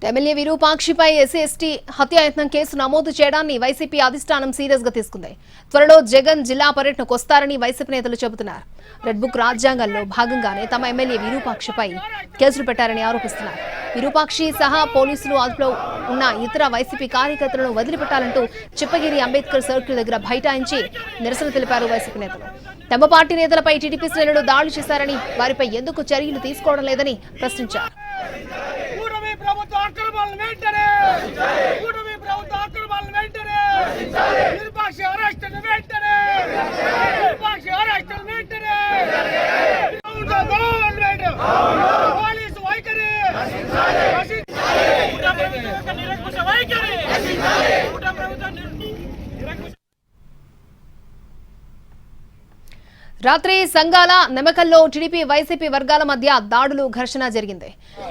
MLA విరూపాక్షిపై ఎస్సీ/ఎస్టీ హత్యాయత్నం case నమోదు చేయడాన్ని వైసీపీ అధిష్టానం సీరియస్ గా తీసుకుంది. త్వరలో జగన్ జిల్లా పర్యటనకు వస్తారని వైసీపీ నేతలు చెబుతున్నారు. రెడ్ బుక్ రాజ్యాంగంలో భాగంగానే తమ ఎమ్మెల్యే విరూపాక్షిపై కేసులు పెట్టారని ఆరోపిస్తున్నారు. విరూపాక్షి సహా పోలీసులు అదుపులో ఉన్న ఇతర వైసీపీ కార్యకర్తలను వదిలిపెట్టాలంటూ చిప్పగిరి అంబేద్కర్ సర్కిల్ దగ్గర బైఠాయించి నిరసన తెలిపారు వైసీపీ నేతలు. తమ పార్టీ నేతలపై టీడీపీ శ్రేణులు దాడులు చేశారని, వారిపై ఎందుకు చర్యలు తీసుకోవడం లేదని ప్రశ్నించారు. రాత్రి సంఘాల నెమకల్లో టీడీపీ వైసీపీ వర్గాల మధ్య దాడులు ఘర్షణ జరిగింది.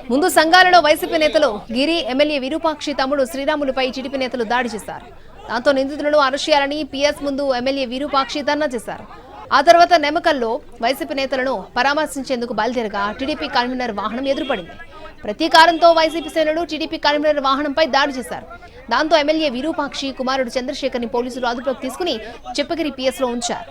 ముందు సంఘాలలో వైసీపీ నేతలు గిరి, ఎమ్మెల్యే విరూపాక్షి తమ్ముడు శ్రీరాములుపై టీడీపీ నేతలు దాడి చేశారు. దాంతో నిందితులను అరెస్ట్ చేయాలని పీఎస్ ముందు ఎమ్మెల్యే విరూపాక్షి ధర్నా చేశారు. ఆ తర్వాత నెమకల్లో వైసీపీ నేతలను పరామర్శించేందుకు బయలుదేరగా టీడీపీ కన్వీనర్ వాహనం ఎదురుపడింది. ప్రతీకారంతో వైసీపీ శ్రేణులు టీడీపీ కన్వీనర్ వాహనంపై దాడి చేశారు. దాంతో ఎమ్మెల్యే విరూపాక్షి కుమారుడు చంద్రశేఖర్ ని పోలీసులు అదుపులోకి తీసుకుని చిప్పగిరి పీఎస్ లో ఉంచారు.